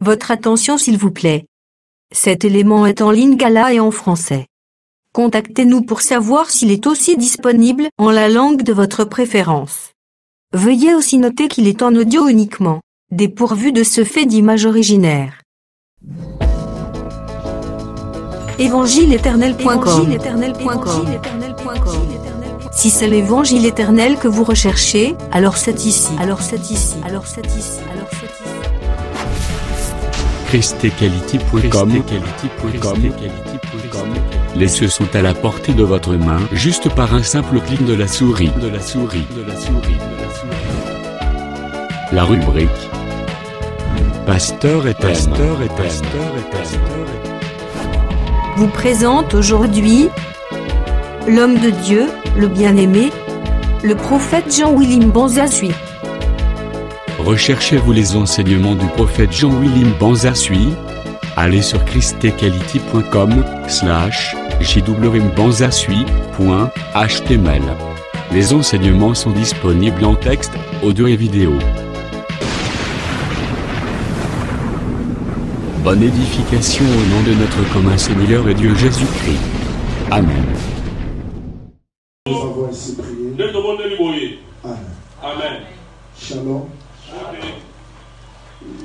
Votre attention s'il vous plaît. Cet élément est en lingala et en français. Contactez-nous pour savoir s'il est aussi disponible en la langue de votre préférence. Veuillez aussi noter qu'il est en audio uniquement, dépourvu de ce fait d'image originaire. Évangile-éternel.com. Si c'est l'évangile éternel que vous recherchez, alors c'est ici. christequality.com. Les cieux sont à la portée de votre main, juste par un simple clic de la souris. La rubrique Pasteur et thème vous présente aujourd'hui l'homme de Dieu, le bien-aimé, le prophète Jean-Willim Banzassuy. Recherchez-vous les enseignements du prophète Jean-Willim Banzassuy? Allez sur christequality.com/jwbanzassuy.html. Les enseignements sont disponibles en texte, audio et vidéo. Bonne édification au nom de notre commun Seigneur et Dieu Jésus-Christ. Amen. Nous avons ainsi prié. Amen. Shalom.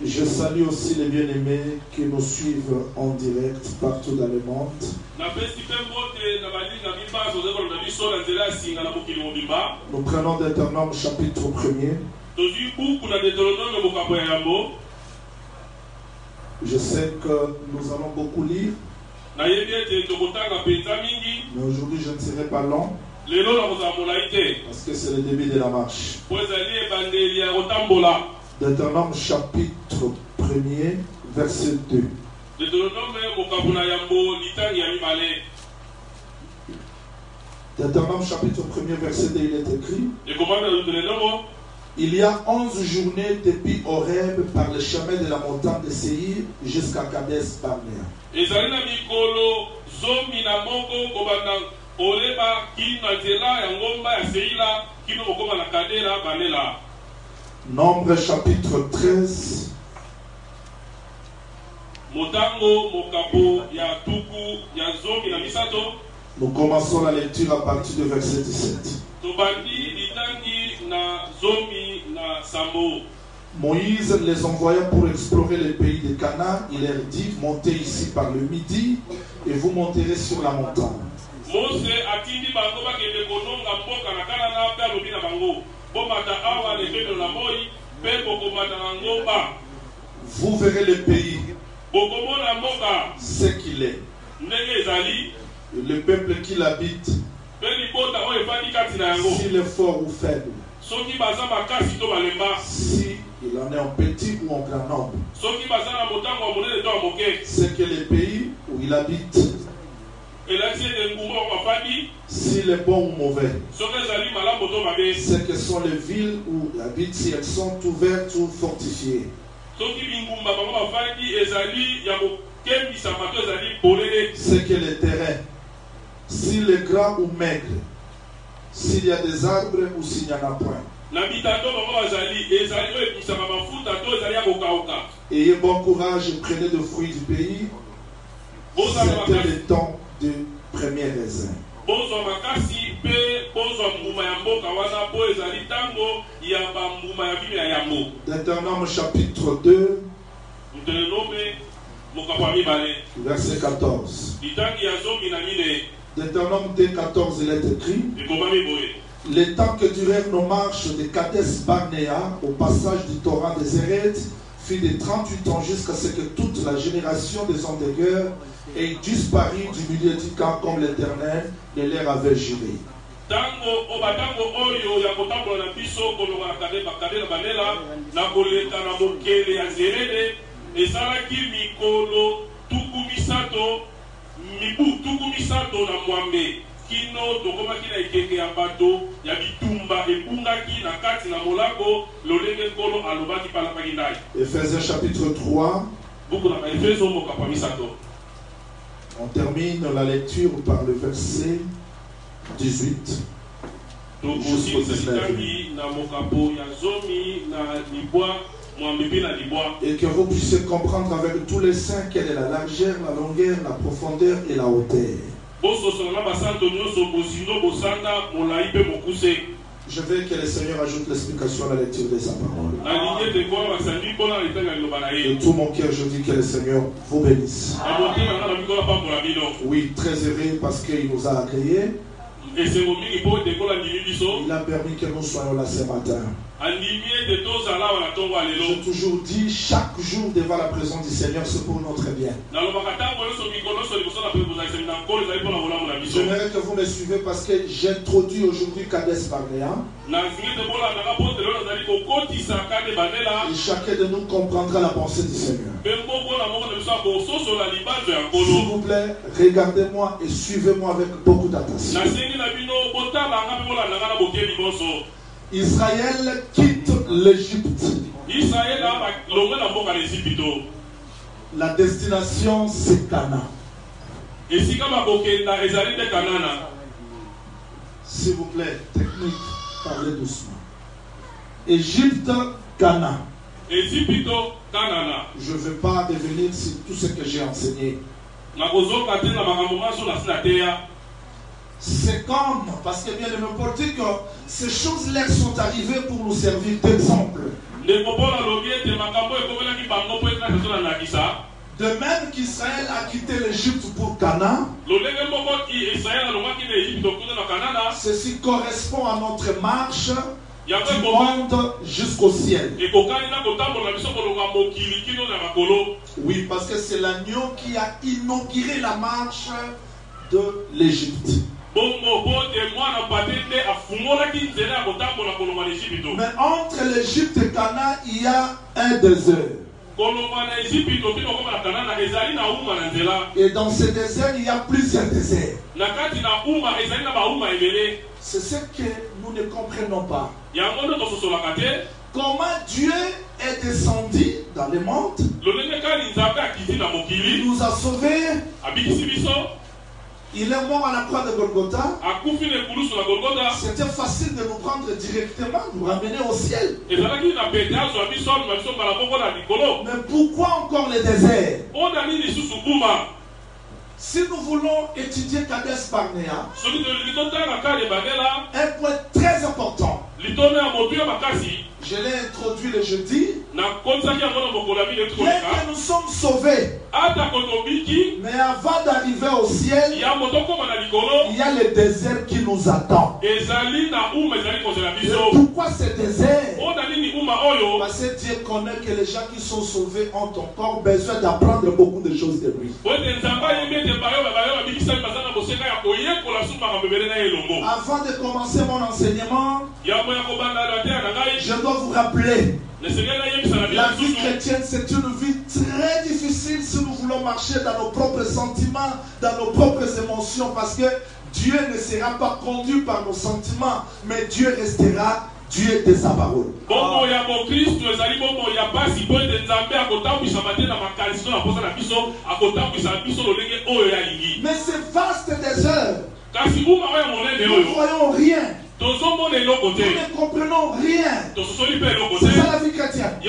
Je salue aussi les bien-aimés qui nous suivent en direct partout dans le monde. Nous prenons Deutéronome chapitre 1er. Je sais que nous allons beaucoup lire. Mais aujourd'hui je ne serai pas long. Parce que c'est le début de la marche. Deutéronome chapitre 1er, verset 2. Deutéronome chapitre 1er, verset 2, il est écrit: il y a 11 journées depuis Horeb par le chemin de la montagne de Séir jusqu'à Kadesh Barnea. Nombre chapitre 13. Nous commençons la lecture à partir du verset 17. Moïse les envoya pour explorer le pays de Canaan. Il leur dit: montez ici par le midi et vous monterez sur la montagne. Vous verrez le pays, ce qu'il est, le peuple qui l'habite, s'il est fort ou faible, si il en est en petit ou en grand nombre, c'est que le pays où il habite, s'il est bon ou mauvais, c'est que sont les villes où il habite, si elles sont ouvertes ou fortifiées. C'est que le terrain, s'il est grand ou maigre, s'il y a des arbres ou s'il n'y en a point. Ayez bon courage et prenez le fruit du pays. C'était le temps de premier raisin. Deutéronome chapitre 2, verset 14. Deutéronome 2, 14, il est écrit: les temps que durèrent nos marches de Kadesh Barnea au passage du torrent des Zéret fut de 38 ans jusqu'à ce que toute la génération des hommes de guerre ait disparu du milieu du camp comme l'Éternel de leur avait juré. Ephésiens chapitre 3. On termine la lecture par le verset 18. Jusqu'au 19. Et que vous puissiez comprendre avec tous les saints quelle est la largeur, la longueur, la profondeur et la hauteur. Je veux que le Seigneur ajoute l'explication à la lecture de sa parole. De tout mon cœur, je dis que le Seigneur vous bénisse. Oui, très heureux parce qu'il nous a agréés. Il a permis que nous soyons là ce matin. J'ai toujours dit, chaque jour devant la présence du Seigneur, c'est pour notre bien. J'aimerais que vous me suivez parce que j'introduis aujourd'hui Kades Barnea. Et chacun de nous comprendra la pensée du Seigneur. S'il vous plaît, regardez-moi et suivez-moi avec beaucoup d'attention. Israël quitte l'Égypte. La destination, c'est Canaan. S'il vous plaît, technique, parlez doucement. Égypte, Canaan. Je ne veux pas revenir sur tout ce que j'ai enseigné. C'est comme, parce que bien le me dit que ces choses-là sont arrivées pour nous servir d'exemple. De même qu'Israël a quitté l'Égypte pour Canaan, ceci correspond à notre marche du monde jusqu'au ciel. Oui, parce que c'est l'agneau qui a inauguré la marche de l'Égypte. Mais entre l'Égypte et Canaan, il y a un désert. Et dans ce désert, il y a plusieurs déserts. C'est ce que nous ne comprenons pas. Comment Dieu est descendu dans le monde. Il nous a sauvés. Il est mort à la croix de Golgotha. C'était facile de nous prendre directement, nous ramener au ciel. Mais pourquoi encore le désert? Si nous voulons étudier Kades Barnea, un point très important. Je l'ai introduit le jeudi. Bien que nous sommes sauvés, mais avant d'arriver au ciel, il y a le désert qui nous attend. Et pourquoi ce désert? Parce que Dieu connaît que les gens qui sont sauvés ont encore besoin d'apprendre beaucoup de choses de lui. Avant de commencer mon enseignement, je dois vous rappeler, la vie chrétienne, c'est une vie très difficile si nous voulons marcher dans nos propres sentiments, dans nos propres émotions, parce que Dieu ne sera pas conduit par nos sentiments, mais Dieu restera Dieu de sa parole. Mais c'est vaste désert. Nous ne voyons rien. Nous ne comprenons rien. C'est ça la vie chrétienne.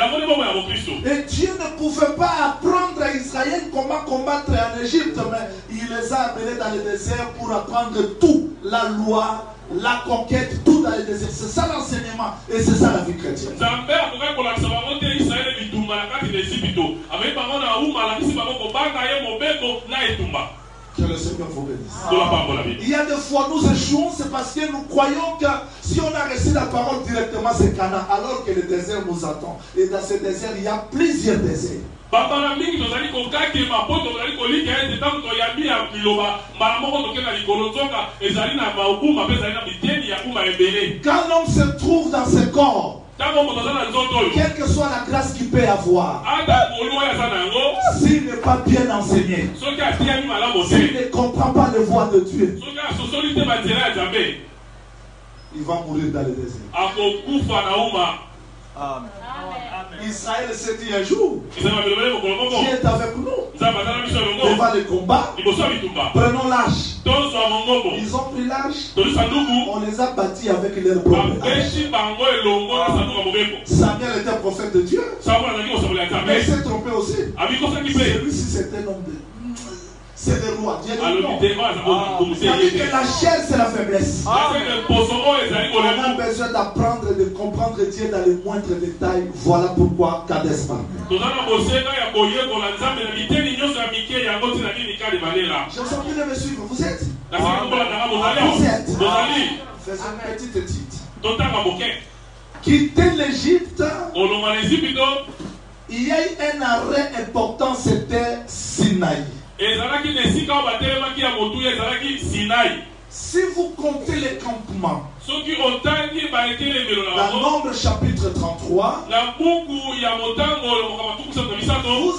Et Dieu ne pouvait pas apprendre à Israël comment combattre en Égypte, mais il les a amenés dans le désert pour apprendre tout, la loi, la conquête, tout dans le désert. C'est ça l'enseignement et c'est ça la vie chrétienne. Que le Seigneur vous bénisse. Il y a des fois nous échouons, c'est parce que nous croyons que si on a reçu la parole directement c'est Canaan, alors que le désert nous attend. Et dans ce désert il y a plusieurs déserts. Quand l'homme se trouve dans ce corps, quelle que soit la grâce qu'il peut avoir, s'il n'est pas bien enseigné, s'il ne comprend pas les voies de Dieu, il va mourir dans le désert. Amen. Israël s'est dit un jour, qui est avec nous devant les combats, prenons l'âge. Ils ont pris l'âge, on les a bâtis avec leurs propres. Samuel était prophète de Dieu. Mais il s'est trompé aussi. Celui-ci c'était un homme de... C'est le roi. Dieu dit que la chair c'est la faiblesse. On a besoin d'apprendre et de comprendre Dieu dans les moindres détails. Voilà pourquoi Kades parle. Je suis en train de me suivre. Vous êtes? Vous êtes? Faisons une petite étude. Quitter l'Égypte. Il y a eu un arrêt important, c'était Sinaï. Si vous comptez les campements, dans Nombre chapitre 33, vous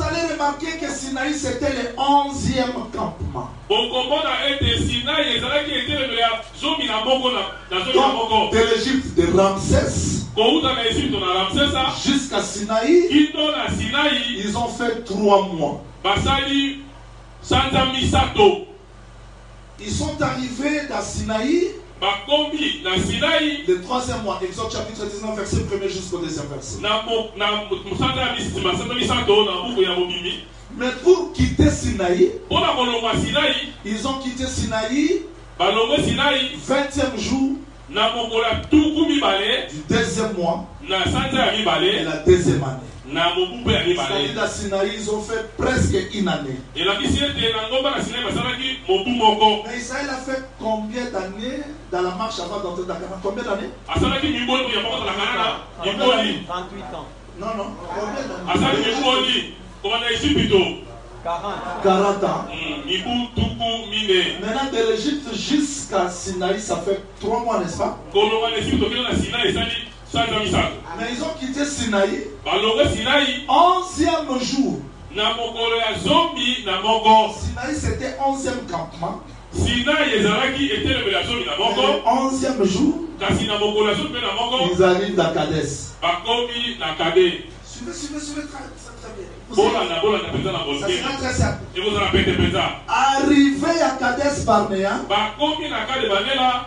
allez remarquer que Sinaï c'était le 11e campement. Donc, de l'Égypte de Ramsès jusqu'à Sinaï, ils ont fait 3 mois. Ils sont arrivés dans Sinaï le 3e mois, Exode chapitre 19, verset 1er jusqu'au 2e verset. Mais pour quitter Sinaï, ils ont quitté Sinaï 20e jour du 2e mois et la 2e année. C'est-à-dire dans Sinaï, ils ont fait presque une année. Mais Israël a fait combien d'années dans la marche avant d'entrer dans Canaan? Combien d'années? 38 ans. Non, combien d'années? 40 ans. Maintenant de l'Égypte jusqu'à Sinaï, ça fait 3 mois, n'est-ce pas? Mais ils ont quitté Sinaï 11e jour. Sinaï c'était 11e campement. Le 11e jour, ils arrivent à Kadès. Suivez très bien. Ça sera très simple. Arrivé à Kadès Barnéa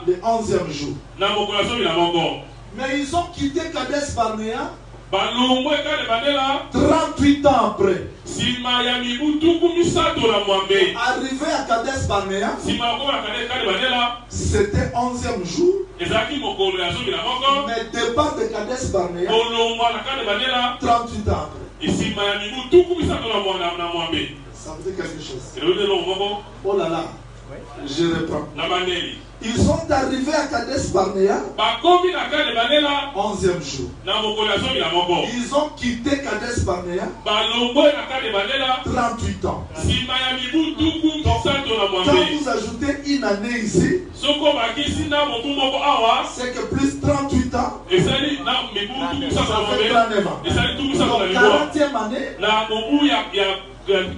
le 11e jour. Mais ils ont quitté Kadès Barnéa 38 ans après. Arrivé à Kadès Barnéa, c'était 11e jour. Mais départ de Kadès Barnéa 38 ans après. Ça veut dire quelque chose. Oh là là, je reprends. Ils sont arrivés à Kadès Barnéa 11e jour. Ils ont quitté Kadès Barnéa 38 ans. Donc, quand vous ajoutez une année ici, c'est que plus 38 ans, ça fait 39 ans. Donc 40e année,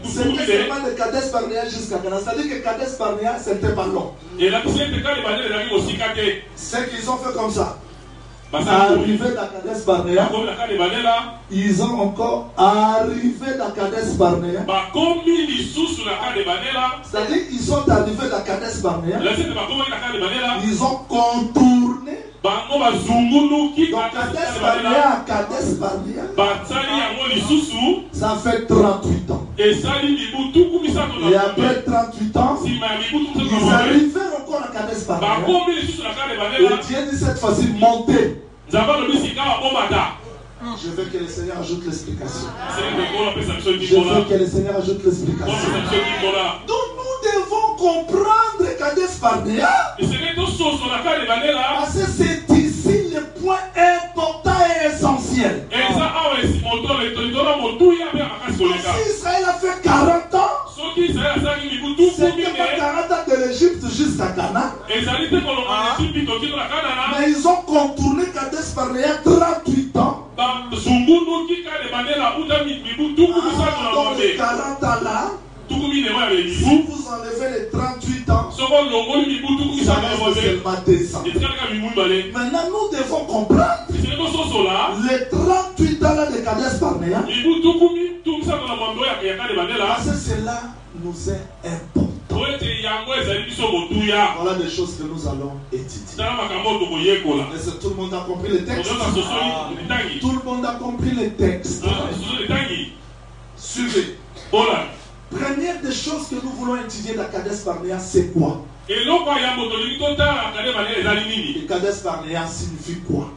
c'était seulement de Kadès Barnéa jusqu'à Canaan. C'est-à-dire que Kadès Barnéa, c'était pas long. C'est qu'ils ont fait comme ça. Arrivé dans Kadès Barnéa, ils ont encore arrivé dans Kadès Barnéa. C'est-à-dire qu'ils sont arrivés dans Kadès Barnéa. Ils ont contourné. Donc Kadès Barnéa à Kadès Barnéa, ça fait 38 ans. Et après 38 ans, ils arrivèrent encore à Kadès Barnéa. Et Dieu dit cette fois-ci, montez. Je veux que le Seigneur ajoute l'explication. Je veux que le Seigneur ajoute l'explication. Donc nous devons comprendre Kadès Barnéa. Parce que c'est ici le point important et essentiel. Si Israël a fait 40 ans, c'était pas 40 ans de l'Égypte jusqu'à Canaan. Mais ils ont contourné Kadès Barnéa 38 ans. Dans les 40 ans là, si vous enlevez les 38 ans, ça reste seulement 2 ans. Maintenant, nous devons comprendre les 38 ans là de Kadès Barnéa. Parce que cela nous est important. Voilà des choses que nous allons étudier. Est-ce que tout le monde a compris le texte? Tout le monde a compris le texte. Suivez. Première des choses que nous voulons étudier dans Kadesh Barnea, c'est quoi? Et Kadesh Barnea signifie quoi?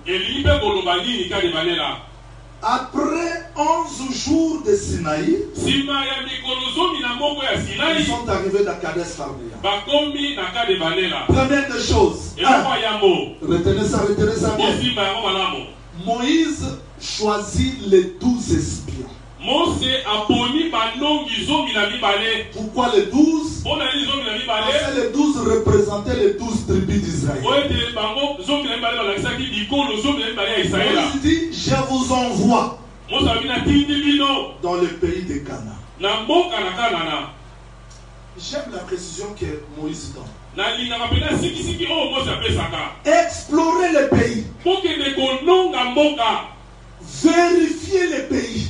Après 11 jours de Sinaï, ils sont arrivés dans Kadesh Barnea. Première des choses, retenez ça bien. Moïse choisit les 12 espions. Pourquoi les 12? Parce que les 12 représentaient les 12 tribus d'Israël. Moïse dit, je vous envoie dans le pays de Canaan. J'aime la précision que Moïse donne. Explorer le pays. Vérifier le pays.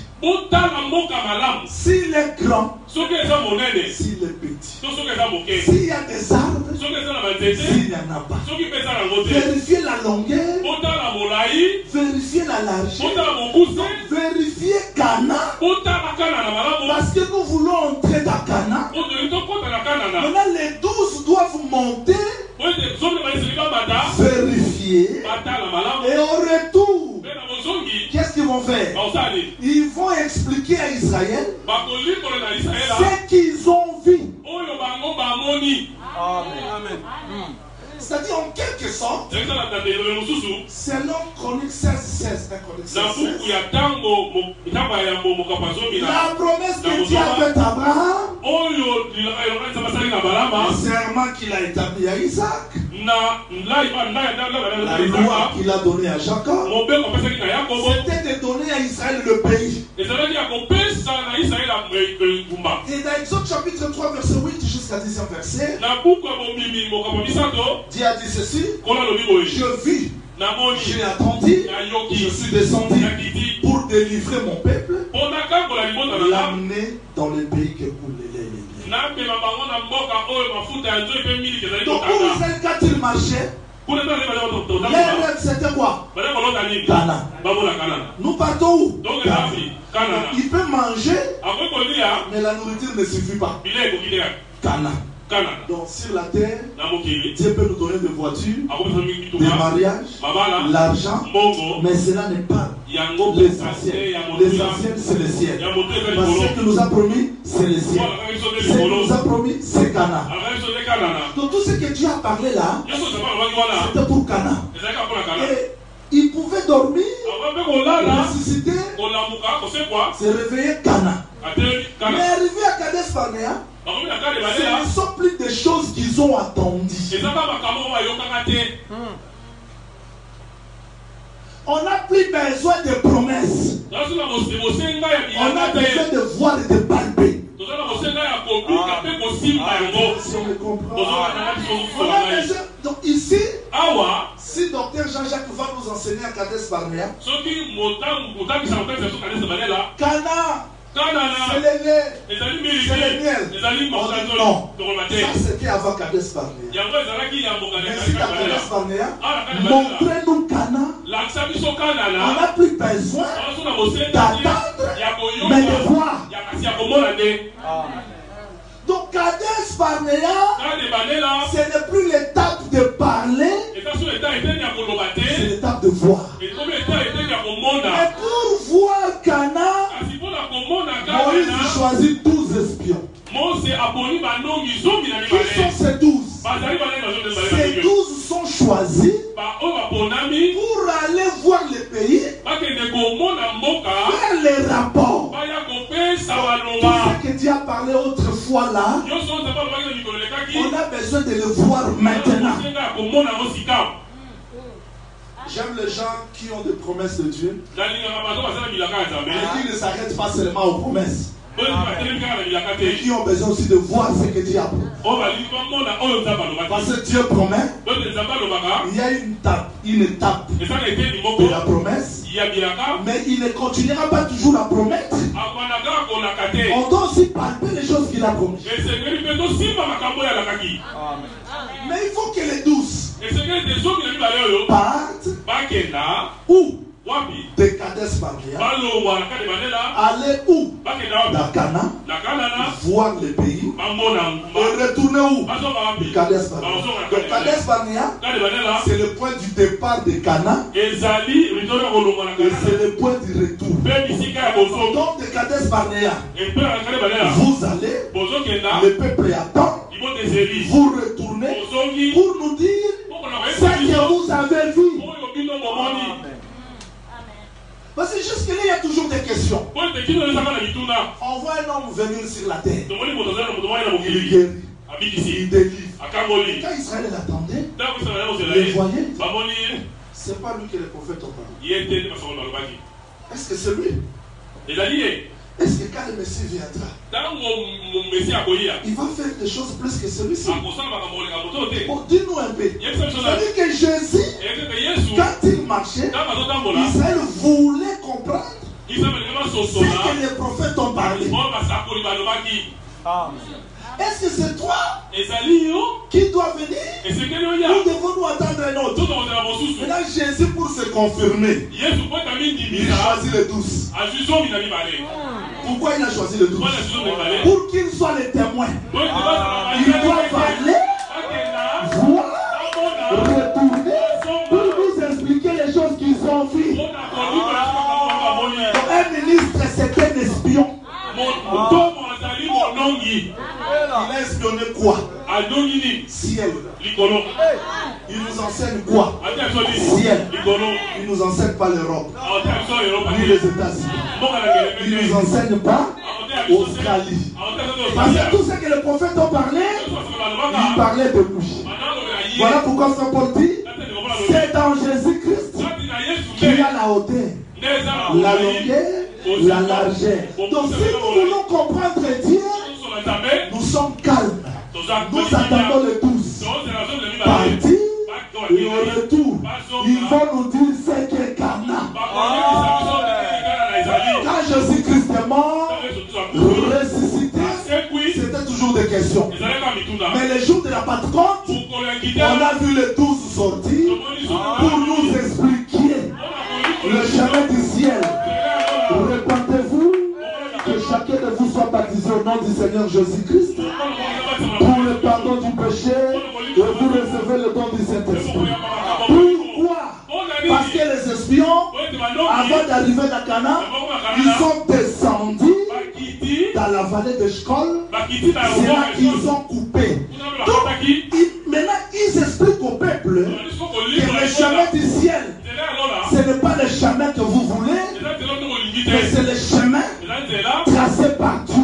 S'il est grand, s'il est petit, s'il y a des arbres, s'il n'y en a pas. Vérifier la longueur, vérifier la largeur, vérifier Canaan, parce que nous voulons entrer dans Canaan. Maintenant les 12 doivent monter, vérifier, et au retour, qu'est-ce qu'ils vont faire? Ils vont expliquer à Israël ce qu'ils ont vu. Amen. C'est-à-dire en quelque sorte, selon Chronique 16, la promesse que Dieu a faite à Abraham, le serment qu'il a établi à Isaac, la loi qu'il a donnée à Jacob, c'était de donner à Israël le pays. Et dans Exode chapitre 3 verset 8 jusqu'à 10e verset, Dieu a dit ceci: je vis, j'ai attendu, je suis descendu pour délivrer mon peuple, l'amener dans le pays que coule le lait et le miel. Donc pour Israël, quand il marchait, les rêves c'était quoi? Canaan. Nous partons où? Canaan. Il peut manger, mais la nourriture ne suffit pas. Canaan. Donc sur la terre, Dieu peut nous donner des voitures, des mariages, l'argent, mais cela n'est pas l'essentiel. L'essentiel c'est le ciel. Parce que ce qu'il nous a promis, c'est le ciel. Ce qu'il nous a promis, c'est Canaan. Donc tout ce que Dieu a parlé là, c'était pour Canaan. Et il pouvait dormir, ressusciter, se réveiller Canaan. Mais arrivé à Kadesh Barnea, ce ne sont plus des choses qu'ils ont attendues. On n'a plus besoin de promesses. On a besoin de voir et de palper. Si on me comprend. On a besoin. Donc ici, si Dr Jean-Jacques va nous enseigner à Kadesh Barnea, Canaan, c'est le lait, c'est le miel. On dit non, ça c'était avant Kadesh Barnea. Mais si Kadesh Barnea, montrez-nous Canaan. On n'a plus besoin d'attendre, mais de voir. Donc Kadesh Barnea, ce n'est plus l'étape de parler, c'est l'étape de voir. Et pour voir Canaan, Moïse choisit 12 espions. Qui sont ces 12? Ces 12 sont choisis pour aller voir le pays, faire les rapports. Tout ce que Dieu a parlé autrefois là, on a besoin de le voir maintenant. J'aime les gens qui ont des promesses de Dieu et qui ne s'arrêtent pas seulement aux promesses. Et qui ont besoin aussi de voir ce que Dieu a promis. Parce que Dieu promet, il y a une étape de la promesse, mais il ne continuera pas toujours à promettre. On doit aussi palper les choses qu'il a promis. Mais il faut que les 12 partent où? De Kadesh Barnea. Aller où? Dans Cana. Voir le pays. Et retourner où? Kadesh Barnea. Donc Kadesh Barnea, c'est le point du départ de Cana. Et c'est le point du retour. Donc de Kadesh Barnea, vous allez, le peuple attend, vous retournez pour nous dire ce que vous avez vu. Parce que jusque-là, il y a toujours des questions. On voit un homme venir sur la terre. Il guérit. Il délivre. Quand Israël l'attendait, il voyait. C'est pas lui que les prophètes ont parlé. Est-ce que c'est lui? Est-ce que quand le Messie viendra, il va faire des choses plus que celui-ci? Bon, dis-nous un peu. C'est-à-dire que Jésus, quand il marchait, Israël voulait comprendre ce que les prophètes ont parlé. Est-ce que c'est toi qui dois venir? Nous devons nous attendre un autre. Maintenant, Jésus, pour se confirmer, il choisit les 12. Pourquoi il a choisi les 12? Pour qu'ils soient les témoins. Il doit parler, voir, retourner, pour nous expliquer les choses qu'ils ont vues. Un ministre, c'est un espion. Il a espionné quoi? Ciel. Il nous enseigne quoi? Ciel. Il nous enseigne pas l'Europe, ni les États-Unis. Il nous enseigne pas Australie. Parce que tout ce que les prophètes ont parlé, ils parlaient de bouche. Voilà pourquoi Saint Paul dit, c'est dans Jésus-Christ qu'il y a la hauteur, la longueur, la largeur. Donc si nous voulons comprendre Dieu, nous sommes calmes. Nous attendons le tous. Partir et au retour, ils vont nous dire c'est que Cana. Quand Jésus-Christ est mort, ressuscité, c'était toujours des questions. Mais les jours de la Pentecôte, on a vu les 12 sortir pour nous expliquer le chemin du ciel. Répentez-vous, que chacun de vous soit baptisé au nom du Seigneur Jésus-Christ pour le pardon du péché et vous recevez le don du Saint-Esprit. Pourquoi? Parce que les espions, avant d'arriver à Cana, ils sont descendus dans la vallée de Shkol. C'est là qu'ils ont coupé. Donc, maintenant, ils expliquent au peuple que le chemin du ciel, ce n'est pas le chemin que vous voulez, mais c'est le chemin tracé par Dieu.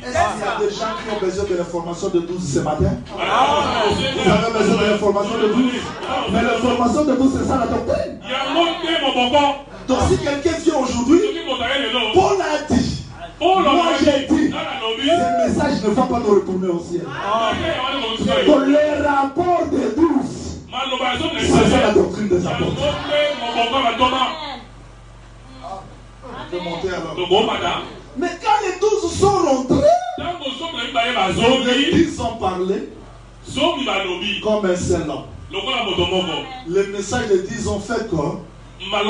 Est-ce qu'il y a des gens qui ont besoin de l'information de 12 ce matin? Vous avez besoin de l'information de 12? Mais l'information de 12, c'est ça la doctrine. Donc si quelqu'un vient aujourd'hui, Paul a dit, moi j'ai dit, ce message ne va pas nous retourner au ciel. Pour les rapports des 12, c'est ça la doctrine des apôtres. On peut monter alors. Mais quand les 12 sont rentrés, les 10 ont parlé comme un seul homme. Le message des 10 ont fait quoi? Non.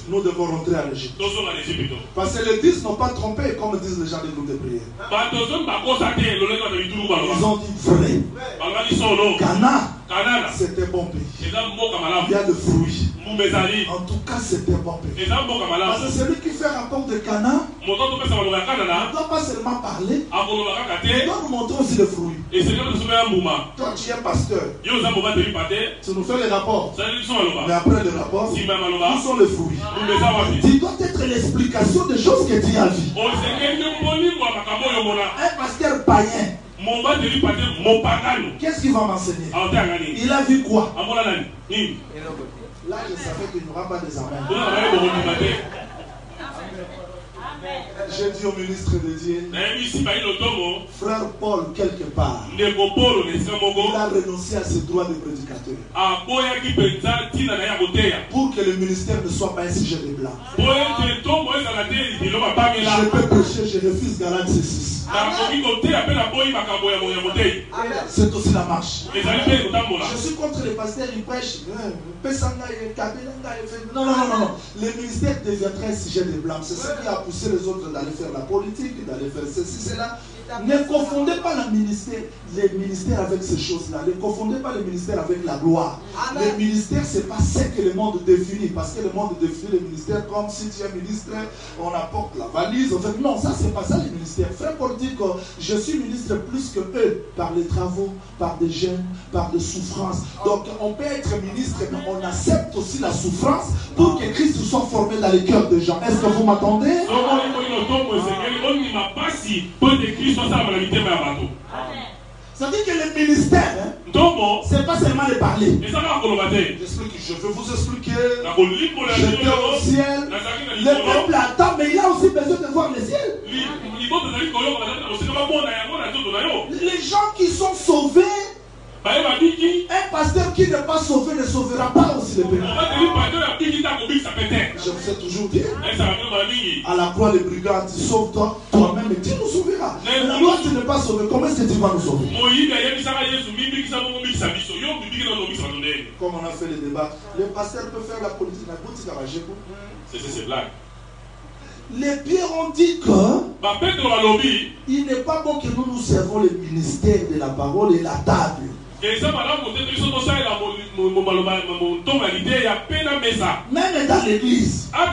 Nous devons rentrer en Égypte. Parce que les 10 n'ont pas trompé, comme disent les gens des groupes de prière. Ils ont dit vrai. Cana, c'était bon pays. Il y a de fruits. En tout cas, c'était bon pays. Parce que celui qui fait rapport de Cana ne doit pas seulement parler, il doit nous montrer aussi les fruits. Toi, tu es pasteur. Tu nous fais les rapports. Mais après les rapports, où sont les fruits? Tu dois être l'explication des choses que tu as vues. Un pasteur païen, qu'est-ce qu'il va m'enseigner? Il a vu quoi? Là, je savais qu'il n'y aura pas des amens. J'ai dit au ministre de Dieu, frère Paul, quelque part, il a renoncé à ses droits de prédicateur pour que le ministère ne soit pas un sujet de blanc. Je peux pécher, je refuse Galates 6. C'est aussi la marche. Je suis contre les pasteurs, ils prêchent. Non. Le ministère deviendrait un sujet de blâme. C'est ce qui a poussé les autres d'aller faire la politique, d'aller faire ceci, cela. Ne confondez pas les ministères avec ces choses-là. Ne confondez pas les ministères avec la gloire. Les ministères, ce n'est pas ce que le monde définit. Parce que le monde définit les ministères comme si tu es ministre, on apporte la valise. En fait, non, ça, c'est pas ça les ministères. Frère Paul dit que je suis ministre plus que eux, par les travaux, par des jeûnes, par des souffrances. Donc, on peut être ministre, mais on accepte aussi la souffrance pour que Christ soit formé dans les cœurs des gens. Est-ce que vous m'attendez? Ça dit que le ministère, c'est pas seulement de parler. Je vais vous expliquer. J'étais au ciel. Le peuple attend, mais il a aussi besoin de voir le ciel. Les gens qui sont sauvés, un pasteur qui n'est pas sauvé ne sauvera pas aussi le peuple. Je vous ai toujours dit, à la croix des brigands, tu sauves toi-même et tu nous sauveras. Mais toi, tu n'es pas sauvé, comment est-ce que tu vas nous sauver? Comme on a fait le débat, le pasteur peut faire la politique. C'est blague. Les pierres ont dit que il n'est pas bon que nous servons le ministère de la parole et la table. Même dans l'église, la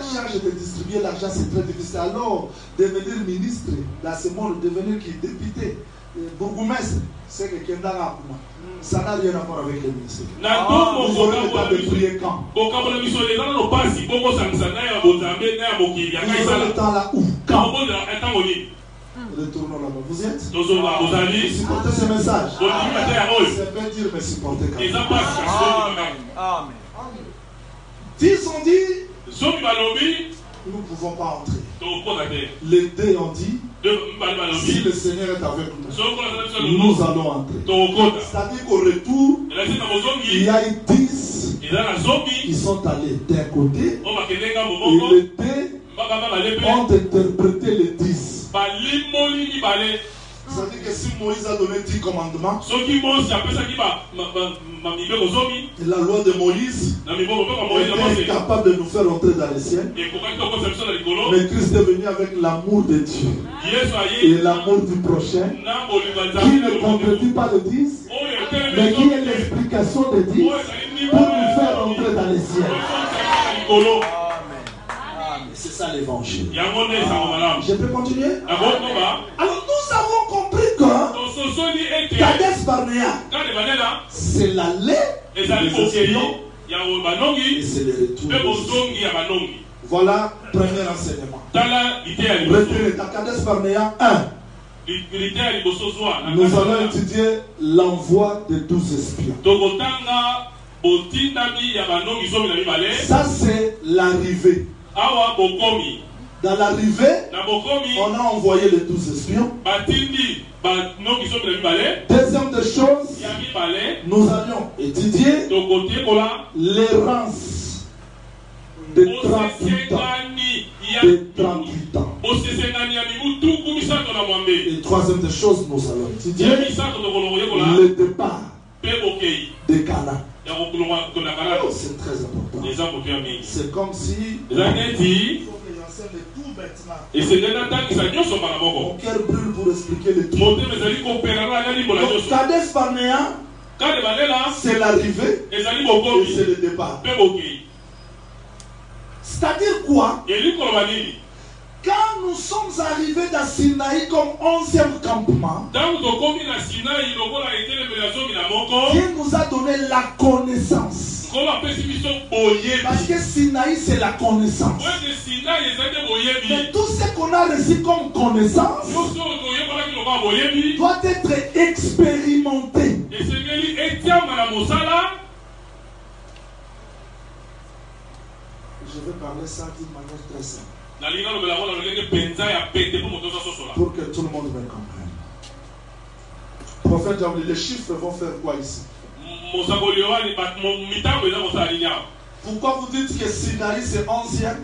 charge de distribuer l'argent, c'est très difficile. Alors, devenir ministre, dans ce monde, devenir député, bourgmestre, c'est que quelqu'un n'a pas. Ça n'a rien à voir avec le ministère. Vous aurez le temps de prier quand? Vous aurez le temps là où? Quand? Retournons là-bas. Vous êtes? Vous supportez ce message? Ça veut dire me supporter quand même. Amen. 10 ont dit, nous ne pouvons pas entrer. Les deux ont dit, si le Seigneur est avec nous, nous allons entrer. C'est-à-dire qu'au retour, il y a eu 10 qui sont allés d'un côté et les deux ont interprété les 10. C'est-à-dire que si Moïse a donné 10 commandements, la loi de Moïse était incapable de nous faire entrer dans les cieux. Mais Christ est venu avec l'amour de Dieu et l'amour du prochain, qui ne contredit pas le 10, mais qui est l'explication de 10 pour nous faire entrer dans les cieux. C'est ça l'évangile. Je peux continuer? Alors nous avons compris que Kadesh Barnea, c'est l'aller des espions et c'est le retour. Voilà premier enseignement. Retenez dans Kadesh Barnea 1. Nous allons étudier l'envoi de 12 espions. Ça c'est l'arrivée. Dans l'arrivée, on a envoyé les 12 espions. Deuxième des choses, nous allions étudier l'errance de 38 ans. Et troisième des choses, nous allons étudier le départ de Canaan. C'est très important. C'est comme si il faut que j'enseigne tout maintenant. Mon cœur brûle pour expliquer le tout. Donc Kadesh Barnea, c'est l'arrivée et c'est le départ. C'est-à-dire quoi? Quand nous sommes arrivés dans Sinaï comme 11e campement, Dieu nous a donné la connaissance. Parce que Sinaï c'est la connaissance. Mais tout ce qu'on a reçu comme connaissance doit être expérimenté. Je vais parler ça d'une manière très simple. Pour que tout le monde me comprenne. Prophète, les chiffres vont faire quoi ici? Pourquoi vous dites que Sinaï c'est 11e?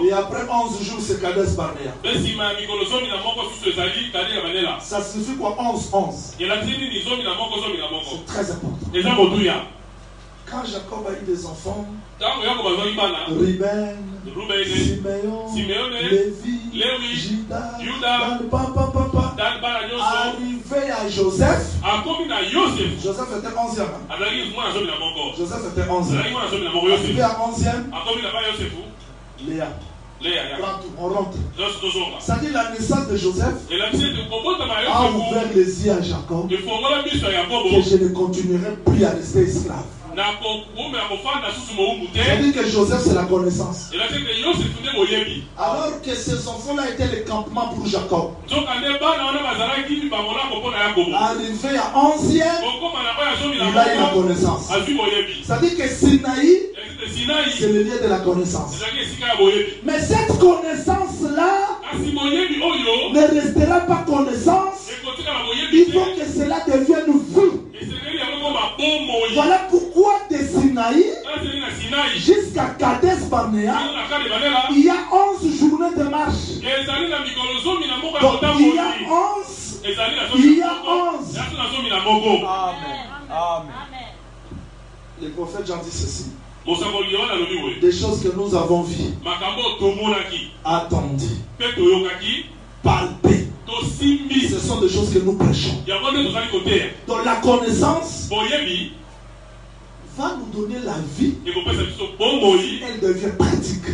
Et après 11 jours, c'est Kadesh Barnea. Ça signifie quoi 11? C'est très important. Quand Jacob a eu des enfants, Ruben, Siméon, Lévi, Judas, arrivé à Joseph. Joseph était 11e. Joseph était 11e. Arrivé à 11e. Léa. On rentre. Ça dit la naissance de Joseph a ouvert les yeux à Jacob que je ne continuerai plus à rester esclave. C'est-à-dire que Joseph c'est la connaissance. Alors que ces enfants-là étaient le campement pour Jacob. Arrivé à 11e, il a eu la connaissance. C'est-à-dire que Sinaï, c'est le lieu de la connaissance. Mais cette connaissance-là ne restera pas connaissance. Il faut que cela devienne vie. Voilà pourquoi de Sinaï jusqu'à Kadesh Barnea, il y a 11 journées de marche. Donc il y a 11. Il y a 11. Amen. Le prophète Jean dit ceci. Des choses que nous avons vues, attendues, palpées. Ce sont des choses que nous prêchons. Donc la connaissance va nous donner la vie. Elle devient pratique.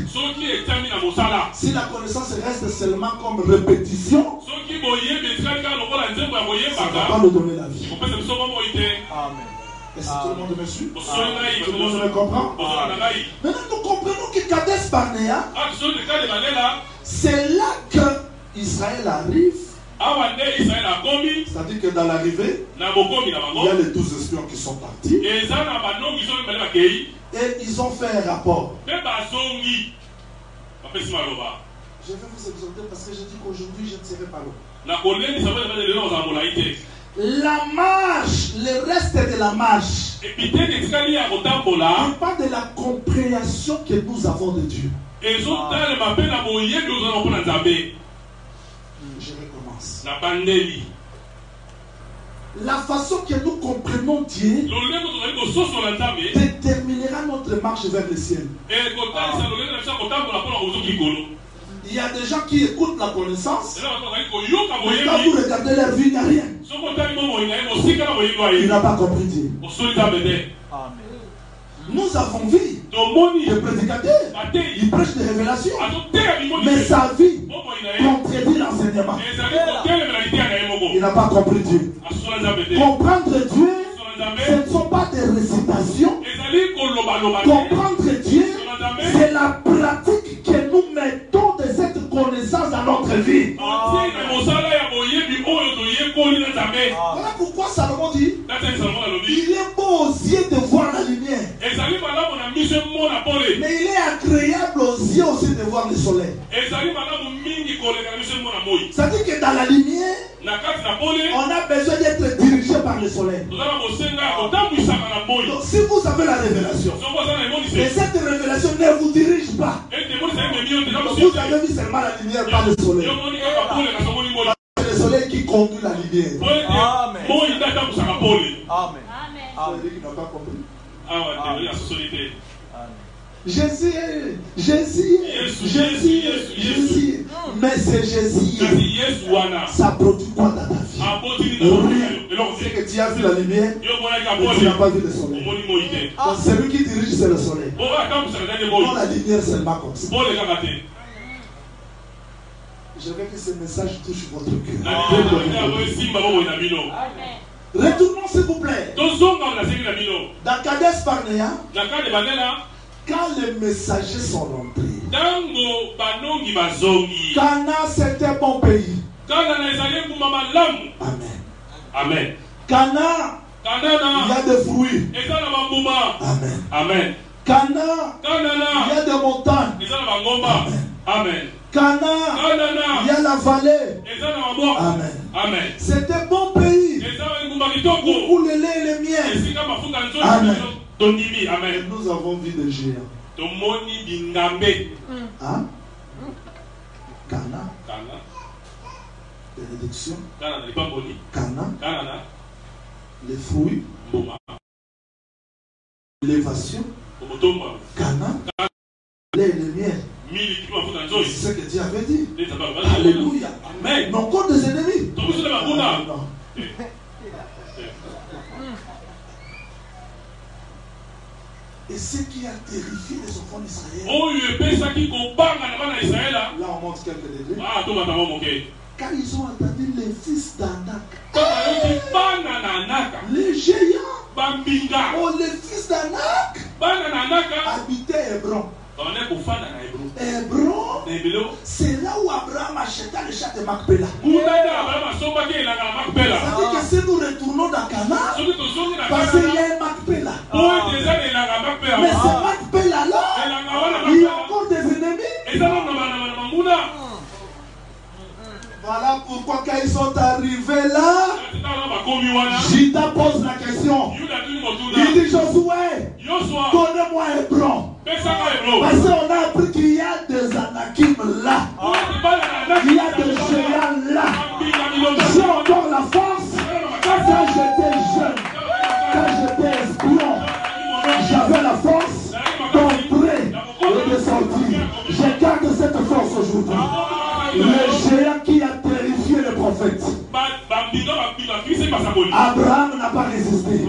Si la connaissance reste seulement comme répétition, ça ne va pas nous donner la vie. Amen. Est-ce que tout le monde me suit? Tout le monde me comprend? Maintenant nous comprenons que Kadesh Barnea, c'est là que Israël arrive. C'est-à-dire que dans l'arrivée, il y a les 12 espions qui sont partis. Et ils ont fait un rapport. Je vais vous exhorter parce que je dis qu'aujourd'hui je ne serai pas là. La marche, le reste de la marche, n'est pas de la compréhension que nous avons de Dieu. Je recommence. La façon que nous comprenons Dieu déterminera notre marche vers le ciel. Il y a des gens qui écoutent la connaissance, mais quand vous regardez leur vie, il n'y a rien. Il n'a pas compris Dieu. Nous avons vu des prédicateurs, ils prêchent des révélations, mais sa vie contredit l'enseignement. Il n'a pas compris Dieu. Comprendre Dieu, ce ne sont pas des récitations. Comprendre Dieu, c'est la pratique que nous mettons de cette connaissance dans notre vie. Voilà pourquoi Salomon dit, il est beau aux yeux de voir la lumière, mais il est agréable aux yeux aussi de voir le soleil. C'est-à-dire que dans la lumière, on a besoin d'être dirigé par le soleil. Donc si vous avez la révélation, et cette révélation ne vous dirige pas, vous avez vu seulement la lumière par le soleil. C'est le soleil qui conduit la lumière. Amen. Amen. Qui n'a pas compris. Jésus. Mais c'est Jésus. Ça produit quoi dans ta vie? Rien. C'est que tu as vu la lumière, mais tu n'as pas vu le soleil. Donc celui qui dirige, c'est le soleil. Non, la lumière seulement comme ça. Je veux que ce message touche votre cœur. Retournons s'il vous plaît. Dans Kadesh Barnea, quand les messagers sont rentrés, Cana c'était un bon pays. Amen. Amen. Cana, il y a des fruits. Amen. Amen. Cana, il y a des montagnes. Amen. Cana, il y a la vallée. Amen. Amen. C'est un bon pays. Où le lait et le miel. Amen. Amen. Nous avons vu des géants. Hein? Cana. Bénédiction. Cana. Les fruits. L'élévation. Cana. Les miel. C'est ce que Dieu avait dit. Alléluia. Amen. Mais encore des ennemis. Non. Et ce qui a terrifié les enfants d'Israël. Là, on montre quelques degrés. Quand ils ont entendu les fils d'Anak, les géants, oh, les fils d'Anak habitaient Hébron. Hébron, c'est là où Abraham acheta le château de Macpéla. Ça veut dire que si nous retournons dans Canaan, parce qu'il y a un Macpéla. Mais ce Macpéla là, il y a encore des ennemis. Voilà pourquoi quand ils sont arrivés là, Juda pose la question. Il dit Josué, donnez-moi Hébron. Parce qu'on a appris qu'il y a des Anakim là. Il y a des géants là. J'ai encore la force. Quand j'étais jeune, quand j'étais espion, j'avais la force d'entrer et de sortir. Je garde cette force aujourd'hui. Le géant qui a terrifié le prophète. Abraham n'a pas résisté.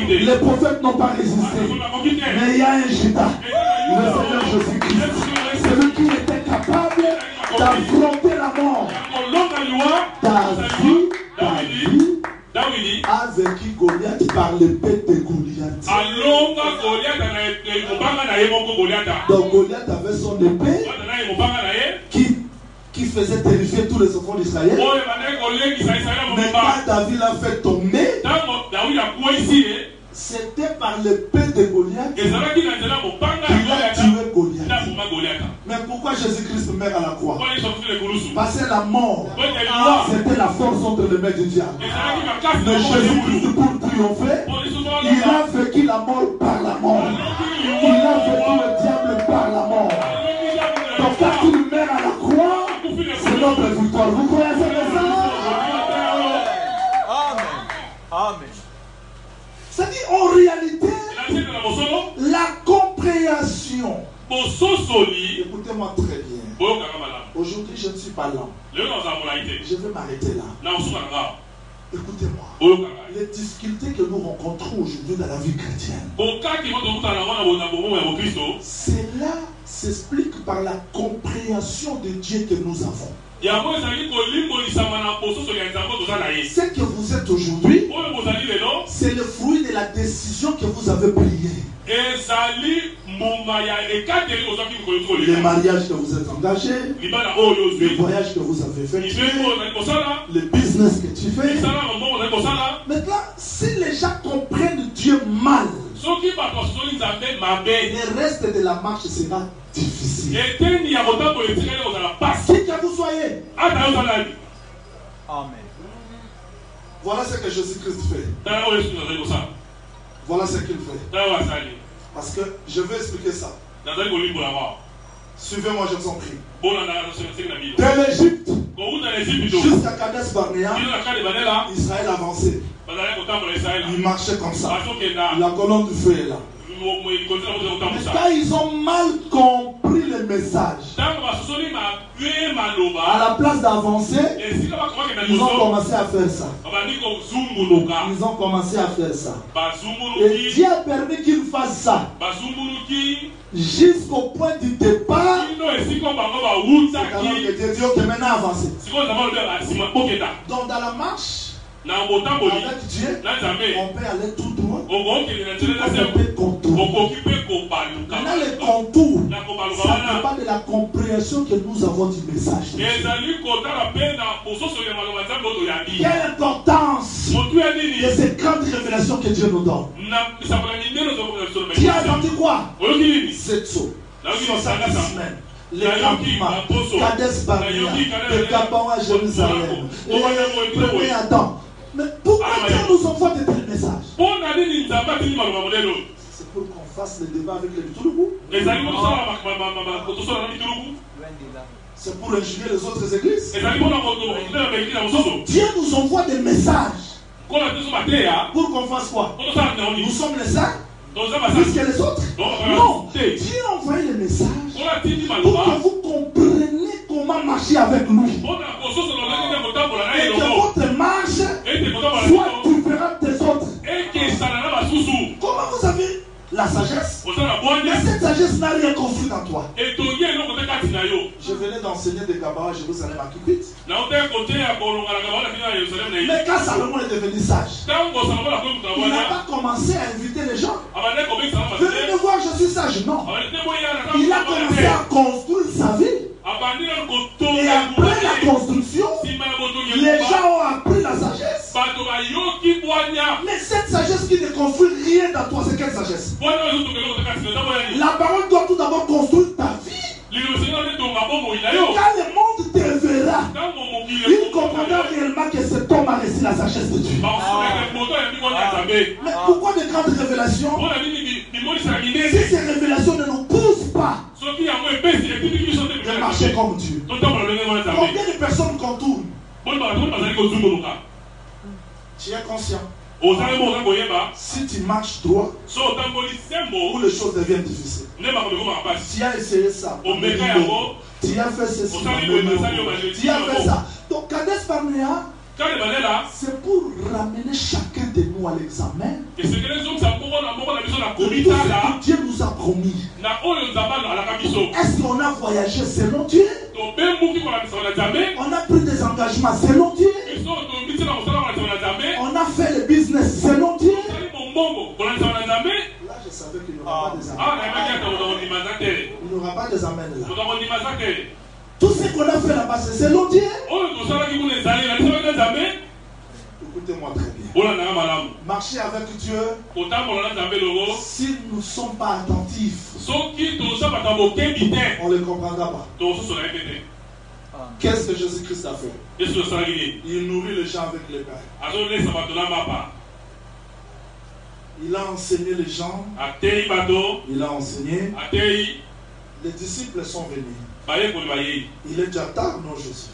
Les prophètes n'ont pas résisté. Mais il y a un Judas, le Seigneur Jésus-Christ, celui qui était capable d'affronter la mort. David a vaincu Goliath par l'épée de Goliath. Donc Goliath avait son épée qui faisait terrifier tous les enfants d'Israël. Mais quand David l'a fait tomber, c'était par l'épée de Goliath qu'il a tué Goliath. Mais pourquoi Jésus-Christ meurt à la croix? Parce que la mort, c'était la force entre les mains du diable. Mais Jésus-Christ, pour triompher, il a vaincu la mort par la mort. Il a vaincu le diable par la mort. Donc quand il meurt à la croix, c'est notre victoire. Vous croyez à ce message? Amen. C'est-à-dire, en réalité, la compréhension. Écoutez-moi très bien. Aujourd'hui, je ne suis pas lent. Je vais m'arrêter là. Écoutez-moi. Les difficultés que nous rencontrons aujourd'hui dans la vie chrétienne, cela s'explique par la compréhension de Dieu que nous avons. Ce que vous êtes aujourd'hui, c'est le fruit de la décision que vous avez priée. Les mariages que vous êtes engagés, les voyages que vous avez fait, le business que tu fais. Maintenant, si les gens comprennent Dieu mal, le reste de la marche sera difficile. Qui que vous soyez. Amen. Voilà ce que Jésus-Christ fait. Voilà ce qu'il fait. Parce que je vais expliquer ça. Suivez-moi, je vous en prie. De l'Égypte jusqu'à Kadesh Barnea, Israël avançait. Il marchait comme ça. La colonne du feu est là. Mais quand ils ont mal compris le message, à la place d'avancer, ils ont commencé à faire ça. Ils ont commencé à faire ça. Et Dieu a permis qu'ils fassent ça jusqu'au point du départ. Dieu dit ok, maintenant avancez. Donc dans la marche avec Dieu, on peut aller tout droit. On peut contourner. Maintenant, les contours, ça dépend de la compréhension que nous avons du message. Quelle importance de ces grandes révélations que Dieu nous donne. Dieu a attendu quoi? 7 sauts. 70 semaines. Les campements, Kadesh Barnea, le Gabon à Jérusalem, premier Adam. Mais pourquoi Dieu nous envoie de tels messages? C'est pour qu'on fasse le débat avec les Bitoulougou. C'est pour injurer les autres églises. Donc Dieu nous envoie des messages pour qu'on fasse quoi? Nous sommes les uns plus que les autres. Non, Dieu a envoyé les messages pour que vous compreniez comment marcher avec nous. Et que votre marche soit différente des autres. Comment vous avez la sagesse? Mais cette sagesse n'a rien construit en toi. Je venais d'enseigner des Gabara à Jérusalem à Kipit. Mais quand Salomon est devenu sage, il n'a pas commencé à inviter les gens. Venez me voir, je suis sage. Non. Il a commencé à construire sa ville. Et après la construction, les gens ont appris la sagesse. Mais cette sagesse qui ne construit rien dans toi, c'est quelle sagesse? La parole doit tout d'abord construire ta vie. Et quand le monde te verra, il comprendra réellement que cet homme a reçu la sagesse de Dieu. Mais pourquoi de grandes révélations? Si ces révélations ne nous poussent pas de marcher comme Dieu. Combien de personnes contournent? Tu es conscient? Si tu marches droit, où les choses deviennent difficiles. Tu as essayé ça. Tu as fait ceci. Tu as fait ça. Donc Kadesh Barnea, c'est pour ramener chacun de nous à l'examen. Tout ce que Dieu nous a promis. Est-ce qu'on a voyagé selon Dieu? On a pris des engagements selon Dieu? On a fait le business selon Dieu? Là, je savais qu'il n'y aura pas des amens. Il n'y aura pas des amens là. Tout ce qu'on a fait là-bas, c'est selon Dieu. Écoutez-moi très bien. Marcher avec Dieu, si nous ne sommes pas attentifs, on ne le comprendra pas. Qu'est-ce que Jésus-Christ a fait? Il nourrit les gens avec les pains. Il a enseigné les gens. Il a enseigné. Les disciples sont venus. Il est déjà tard, non, Jésus?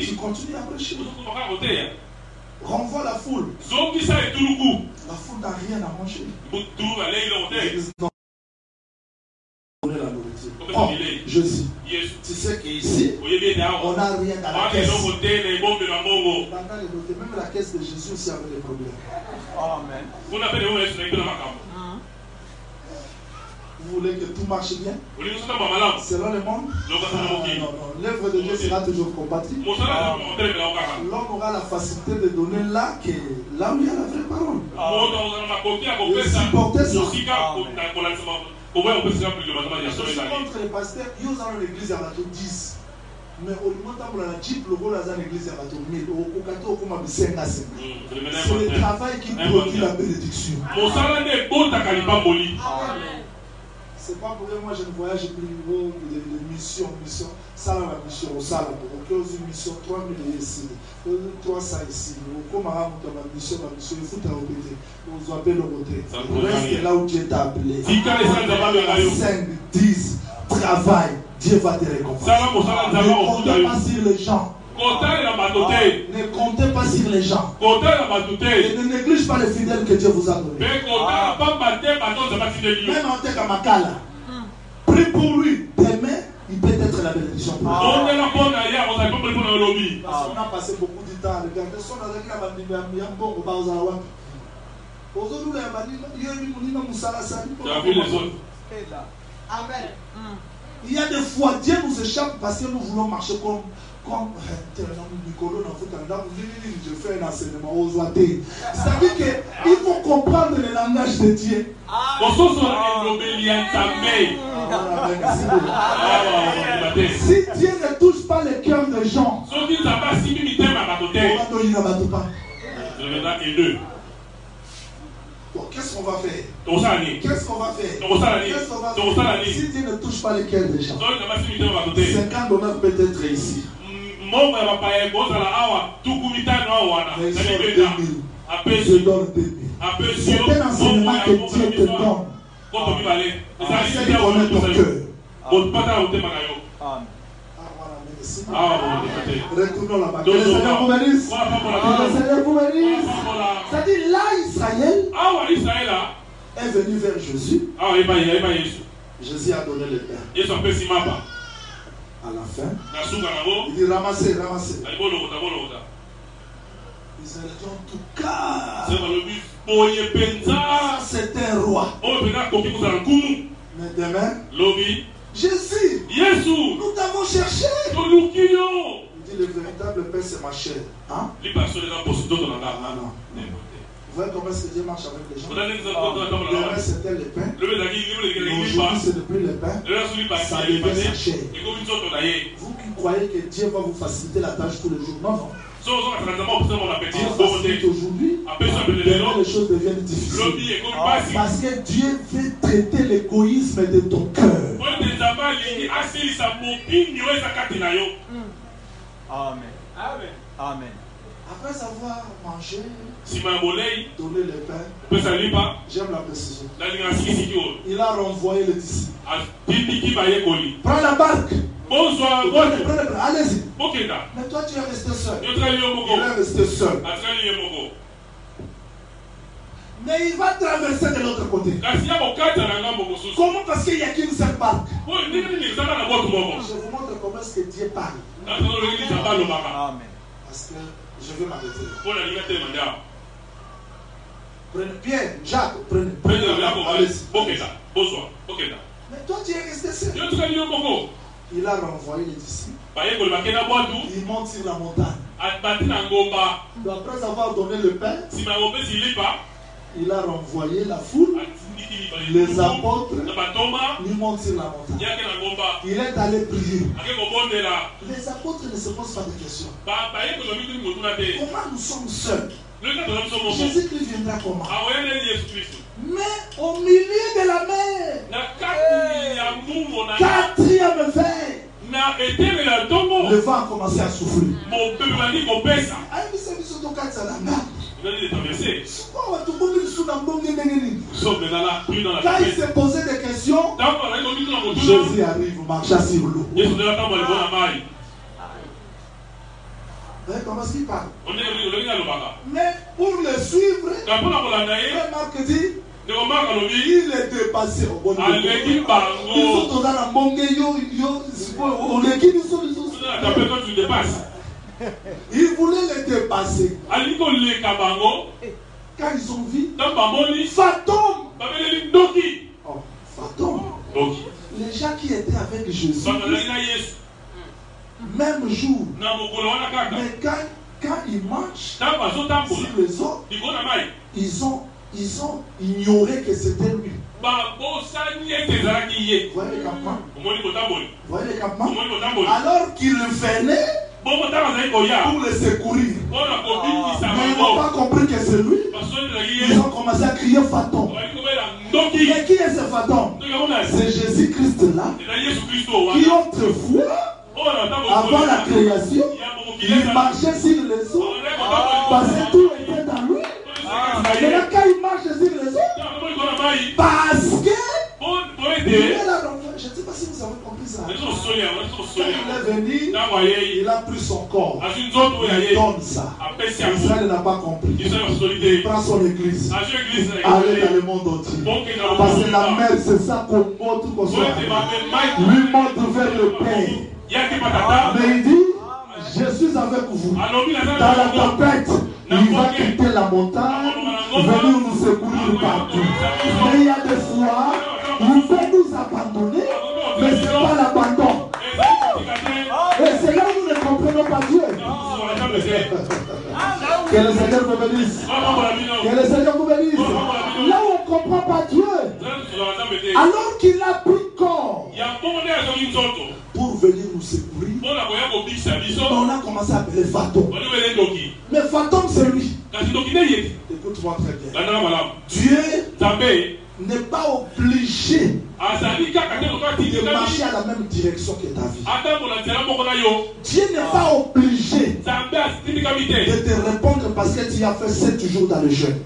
Tu continues à prêcher. Renvoie la foule. La foule n'a rien à manger. Donner la nourriture. Oh, Jésus, tu sais qu'ici, on n'a rien à la caisse. Même la caisse de Jésus aussi avait des problèmes. Amen. Vous voulez que tout marche bien? Selon le monde? Non. L'œuvre de Dieu sera toujours combattue. L'homme aura la facilité de donner là où il y a la vraie parole. Et supporter ça. Je suis contre les pasteurs. Ils ont dans l'église à bateau 10. Mais au moment où on a dit que l'église à bateau 1000, c'est le travail qui produit la bénédiction. C'est pas pour moi je ne voyage plus niveau de mission. Ça la mission, ça la pour une mission 3000 ici, 300 ici. Comme à la mission, il faut t'arrêter. Vous appelez le côté. Reste là où Dieu t'a appelé. 5, 10, travail, Dieu va te récompenser. Ne comptez pas sur les gens. Ne comptez pas sur les gens. Et ne néglige pas les fidèles que Dieu vous a donnés. Même en tant qu'Amakala, prie pour lui. Demain, il peut être la bénédiction pour lui. Parce qu'on a passé beaucoup de temps à regarder. Il y a des fois, Dieu nous échappe parce que nous voulons marcher comme je fais un enseignement aux oités. C'est-à-dire qu'il faut comprendre le langage de Dieu. Si Dieu ne touche pas le cœur des gens, on va pas. Bon, qu'est-ce qu'on va faire? Si Dieu ne touche pas le cœur des gens, 50 dollars peut être ici. Je donne 2000. C'est un enseignement que Dieu te donne. Essaye de connaître ton cœur. Retournons là-bas. Que le Seigneur vous bénisse. Que le Seigneur vous bénisse. C'est-à-dire là, Israël est venu vers Jésus. Jésus a donné le pain. À la fin, il dit ramassez, ramassez. Ils ont dit en tout cas, c'est un roi. Mais demain, Jésus, nous t'avons cherché. Il dit le véritable pain c'est ma chair. Hein? Non. Vous voyez comment est-ce que Dieu marche avec les gens? Demain c'était le pain. Aujourd'hui ce n'est plus le pain. Ça devient sa chair. Vous qui croyez que Dieu va vous faciliter la tâche tous les jours. Non, non. Dieu facilite aujourd'hui. Demain les choses deviennent difficiles. Parce que Dieu veut traiter l'égoïsme de ton cœur. Amen. Amen. Après avoir mangé, donné le pain, j'aime la précision. Il a renvoyé les disciples. Prends la barque. Allez-y. Mais toi tu es resté seul. Il est resté seul. Mais il va traverser de l'autre côté. Comment? Parce qu'il n'y a qu'une seule barque. Je vous montre comment est-ce que Dieu parle. Amen. Parce que je vais m'arrêter. Prenez Pierre, Jacques, prenez. Allez-y. Mais toi tu es resté seul. Il a renvoyé les disciples. Ils montent sur la montagne. Donc, après avoir donné le pain, il a renvoyé la foule. Les apôtres, ils montent sur la montagne. Il est allé prier. Les apôtres ne se posent pas de questions. Comment nous sommes seuls? Jésus-Christ viendra comment? Mais au milieu de la mer, quatrième veille, le vent a commencé à souffler. Quand il s'est posé des questions, Jésus arrive, marcha sur l'eau. Vous voyez comment est-ce qu'il parle? Mais pour le suivre, Marc dit, il est dépassé au bon niveau. Ils sont dans la mongue, il voulait les dépasser. Quand ils ont vu fantôme. Oh, fantôme. Les gens qui étaient avec Jésus, même jour, mais quand ils marchent sur les eaux, ils ont ignoré que c'était lui. Vous voyez les campements? Vous voyez les campements? Alors qu'il venait pour le secourir. Mais ils n'ont pas compris que c'est lui. Ils ont commencé à crier fantôme. Mais qui est ce fantôme? C'est Jésus-Christ là, qui autrefois, avant la création, il marchait sur les eaux parce que tout était dans lui. Mais là, quand il marche sur les eaux, parce que il est là. Je ne sais pas si vous avez compris ça. Quand il est venu, il a pris son corps. Il donne ça. Israël n'a pas compris. Il prend son église. Allez dans le monde entier. Parce que la mer, c'est ça qu'on montre qu'on soit. Lui montre vers le Père. Mais il dit, je suis avec vous. Dans la tempête, il va quitter la montagne, venir nous secourir partout. Mais il y a des fois, il peut nous abandonner, mais ce n'est pas l'abandon. Et c'est là où nous ne comprenons pas Dieu. Que le Seigneur vous bénisse. Que le Seigneur vous bénisse. Là où on ne comprend pas Dieu, alors qu'il a pris corps pour venir nous secourir, on a commencé à appeler fantôme. Mais fantôme c'est lui. Écoute-moi très bien. Dieu n'est pas obligé de marcher à la même direction que ta vie. Dieu n'est pas obligé de te répondre parce que tu as fait 7 jours dans le jeûne.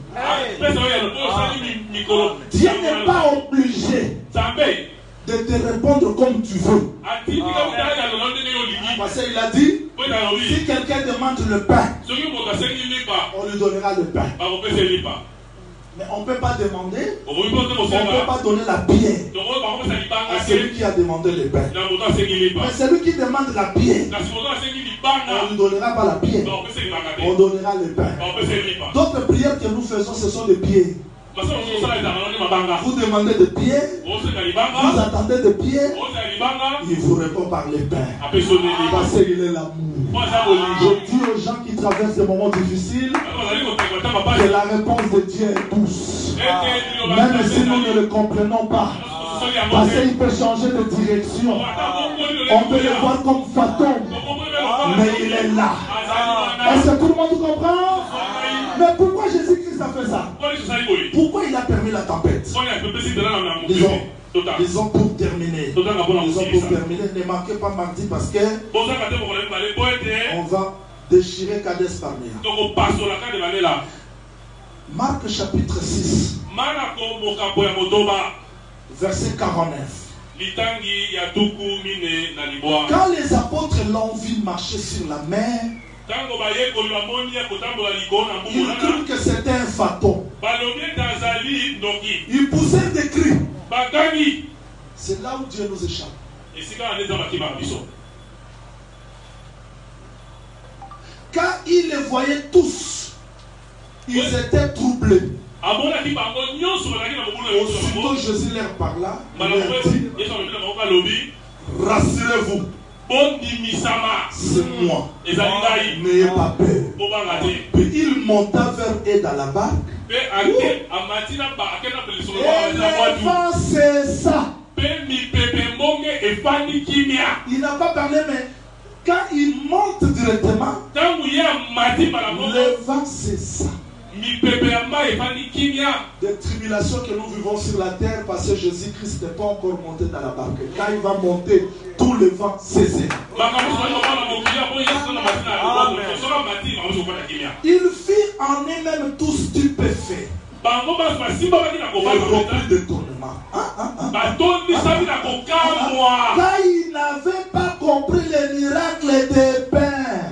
Dieu n'est pas obligé de te répondre comme tu veux. Parce qu'il a dit, si quelqu'un demande le pain, on lui donnera le pain. Mais on ne peut pas demander, on ne peut pas donner la pierre à celui qui a demandé le pain. Mais celui qui demande la pierre, on ne lui donnera pas la pierre, on donnera le pain. D'autres prières que nous faisons, ce sont des pierres. Vous demandez des pierres, vous attendez des pierres, il vous répond par les pains. Parce qu'il est l'amour. Je dis aux gens qui traversent des moments difficiles que la réponse de Dieu est douce. Même si nous ne le comprenons pas. Parce qu'il peut changer de direction. On peut le voir comme fantôme. Mais il est là. Est-ce que tout le monde comprend? Mais pourquoi Jésus-Christ a fait ça? Pourquoi il a permis la tempête? Disons pour terminer. Ne manquez pas mardi parce que on va déchirer Kades Barnea. Marc chapitre 6. Verset 49. Quand les apôtres l'ont vu marcher sur la mer, ils crurent que c'était un fantôme. Ils poussèrent des cris. C'est là où Dieu nous échappe. Quand ils les voyaient tous, ils étaient troublés. Aussitôt Jésus leur parla, il leur dit, rassurez-vous, c'est moi, n'ayez pas peur. Puis il monta vers eux dans la barque. Et le vent cessa. Il n'a pas parlé, mais quand il monte directement, le vent cessa. Des tribulations que nous vivons sur la terre parce que Jésus-Christ n'est pas encore monté dans la barque. Quand il va monter, tout le vent cesse. Ils firent en eux-mêmes tous stupéfaits. Et repris d'étonnement. Car ils n'avaient pas compris le miracle des pains.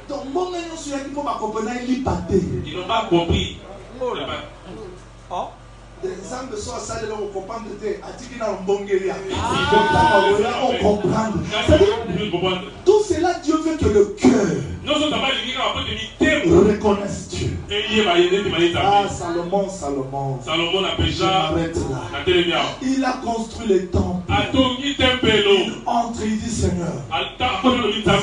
Donc, ils n'ont pas compris. Les âmes sont à salle on comprend tout cela, Dieu veut que le cœur reconnaisse Dieu. Ah, Salomon. J'arrête là. Il a construit les temples. Il entre, il dit Seigneur,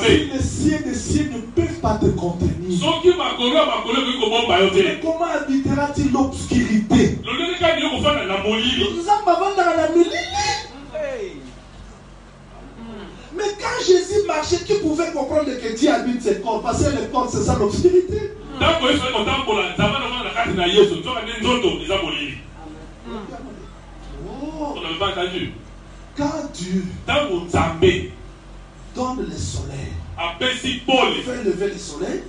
si les cieux des cieux ne peuvent pas te contenir, comment habitera-t-il l'obscurité? Mais quand Jésus marchait, qui pouvait comprendre que Dieu habite ses corps? Parce que le corps, c'est ça l'obscurité. Quand Dieu donne le soleil, fait lever le soleil,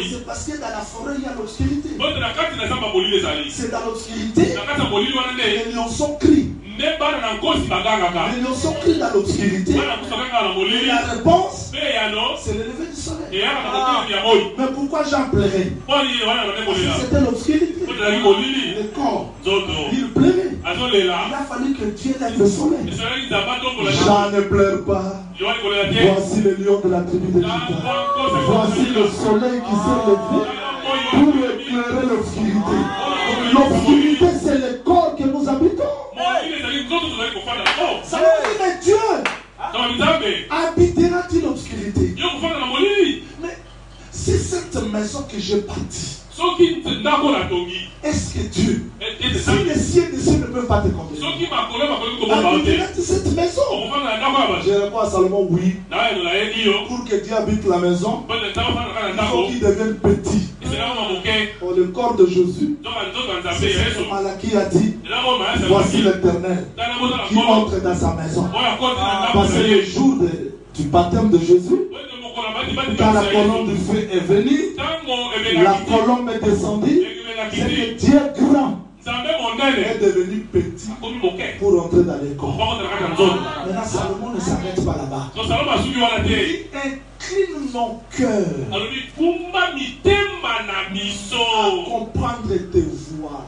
c'est parce que dans la forêt il y a l'obscurité. C'est dans l'obscurité les lions crient. Les lions crient dans l'obscurité. Et la réponse, c'est le lever du soleil. Mais pourquoi j'en plairais? Parce que c'était l'obscurité. Le corps, il plairait. Il a fallu que Dieu lève le soleil. J'en ne pleure pas. Voici le lion de la tribu de Juda. Voici le soleil qui s'est levé pour éclairer l'obscurité. L'obscurité, c'est le corps que nous habitons. Ça veut dire que Dieu habitera-t-il l'obscurité? Mais si cette maison que j'ai bâtie, est-ce que Dieu, si les cieux ne peuvent pas te contenir, habitera-t-il cette maison? Je réponds à Salomon, oui. Pour que Dieu habite la maison, il faut qu'il devienne petit. Le corps de Jésus. Malachie a dit, voici l'Éternel qui entre dans sa maison. Parce que le jour du baptême de Jésus, quand la colombe du feu est venue, la colombe est descendue, c'est que Dieu grand est devenu petit pour entrer dans les corps. Maintenant, Salomon ne s'arrête pas là-bas. Il incline mon cœur à comprendre tes voies.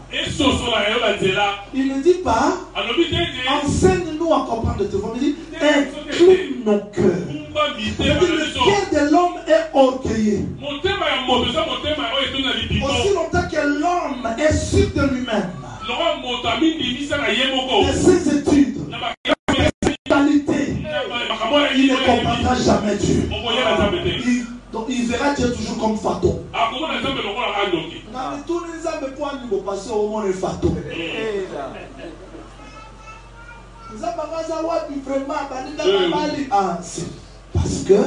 Il ne dit pas enseigne-nous à comprendre tes voies. Il dit incline mon cœur. C'est-à-dire le cœur de l'homme est orgueilleux. Aussi longtemps que l'homme est sûr de lui-même, de ses études, de ses qualités, il ne comprendra jamais Dieu. Donc il verra Dieu toujours comme fantôme. Parce que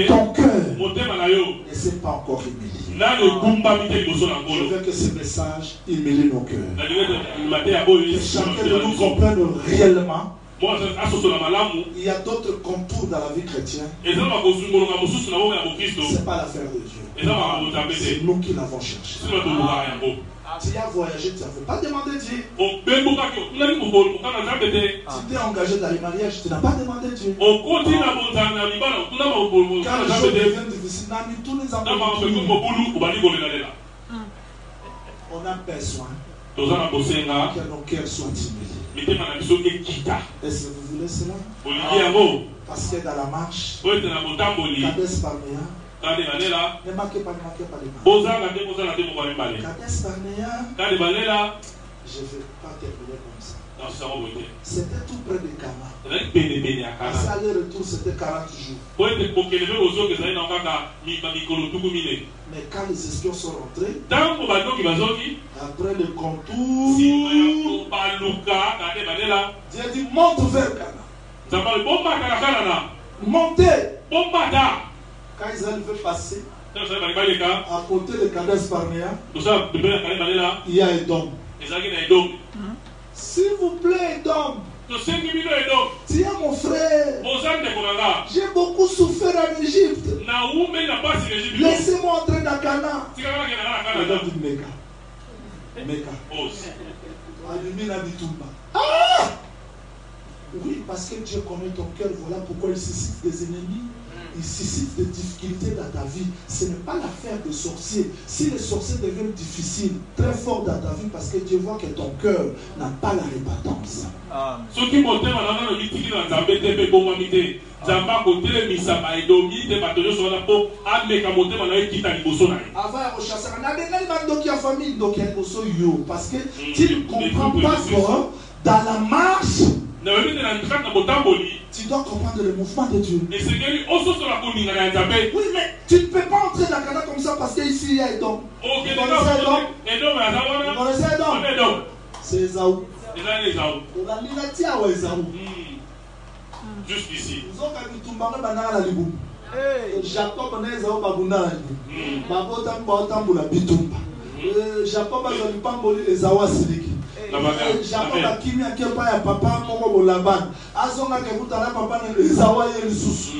ton cœur ne s'est pas encore humilié. Je veux que ce message humilie nos cœurs. Que chacun de nous comprenne réellement. Il y a d'autres contours dans la vie chrétienne. Ce n'est pas l'affaire de Dieu. C'est nous qui l'avons cherché. Tu as voyagé, tu ne veux pas demander Dieu. Tu t'es engagé dans les mariages, tu n'as pas demandé Dieu. Quand les choses deviennent difficiles, on a besoin que nos cœurs soient humiliés. Est-ce que vous voulez cela? Parce que dans la marche, Kadesh Barnea, ne manquez pas les marches. Kadesh Barnea, je ne vais pas terminer comme ça. C'était tout près de Cana. Parce qu'à aller-retour, c'était 40 jours. Mais quand les espions sont rentrés, après le contour, Dieu dit monte vers Cana. Montez. Quand Israël veut passer, à côté de Kadesh Barnea, il y a Edom. S'il vous plaît, Edom. Tiens mon frère, j'ai beaucoup souffert en Égypte. Laissez-moi entrer dans Cana. Edom dit Meka. Ah! Oui, parce que Dieu connaît ton cœur. Voilà pourquoi il suscite des ennemis. Il suscite des difficultés dans ta vie. Ce n'est pas l'affaire de sorcier. Si les sorciers deviennent difficiles, très forts dans ta vie, parce que Dieu voit que ton cœur n'a pas la répandance. Parce que tu ne comprends pas que dans la marche, tu dois comprendre le mouvement de Dieu. Oui, mais tu ne peux pas entrer dans Cana comme ça parce qu'ici il y a Edom. Vous connaissez Edom? C'est Esaou. Juste ici. Jacob na Esaou babunda na libu. Babota bitumba. Jacob azali pamboli Esaou asiliki. Jacob akimi akepa ya papa moko bolaban. Azonga ke mutala papa na Esaou ye lisusu.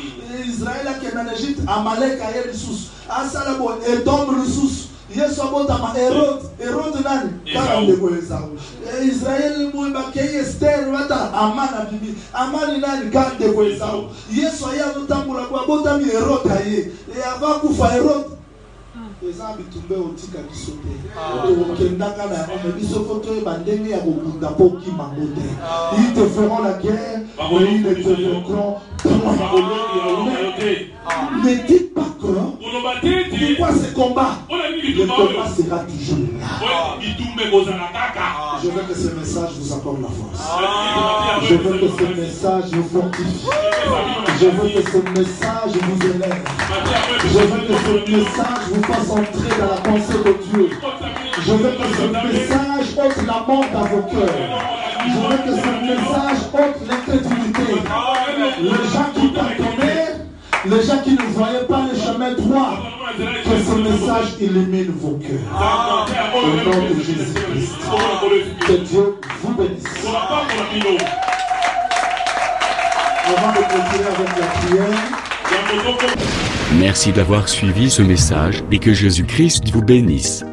Israël akenda na Egypte, Amalek ye lisusu. Asala bo Edom lisusu. Yesu abotama Herode nani? Kaka ndeko Esaou. Israël mo bakeye Esther wata Amana bibi. Amani nani? Kaka ndeko Esaou. Yesu aya notambula kwa botami Herode aye. E ava kufa Herode. Eza bitumbe otika bisote. Okendaka na on biso photo e bandenge ya kokunda poki mangote. Ils te feront la guerre, mais ils ne te vaincront pas. Ne dites pas que pourquoi ce combat? Le combat sera toujours là. Je veux que ce message vous accorde la force. Je veux que ce message vous fortifie. Je veux que ce message vous élève. Je veux que ce message vous fasse entrer dans la pensée de Dieu. Je veux que ce message ôte la mort dans vos cœurs. Je veux que ce message ôte l'incrédulité. Les gens qui t'entendent, Les gens qui ne voyaient pas le chemin droit, que ce message illumine vos cœurs. Au nom de Jésus-Christ. Que Dieu vous bénisse. Avant de continuer avec la prière, Merci d'avoir suivi ce message et que Jésus-Christ vous bénisse.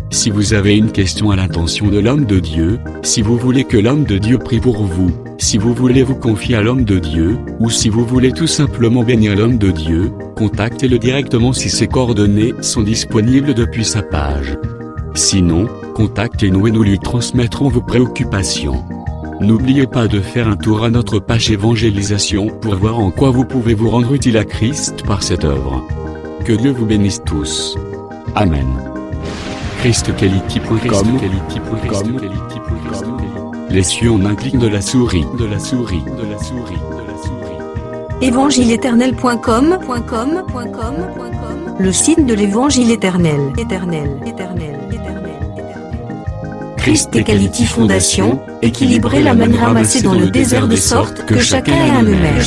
Si vous avez une question à l'intention de l'homme de Dieu, si vous voulez que l'homme de Dieu prie pour vous, si vous voulez vous confier à l'homme de Dieu, ou si vous voulez tout simplement bénir l'homme de Dieu, contactez-le directement si ses coordonnées sont disponibles depuis sa page. Sinon, contactez-nous et nous lui transmettrons vos préoccupations. N'oubliez pas de faire un tour à notre page évangélisation pour voir en quoi vous pouvez vous rendre utile à Christ par cette œuvre. Que Dieu vous bénisse tous. Amen. ChristQuality.com. Les cieux en un clic de la souris. Évangile-éternel.com, le site de l'évangile éternel. Christ et Quality Fondation, équilibrer la manne ramassée dans le désert de sorte que chacun ait un numère.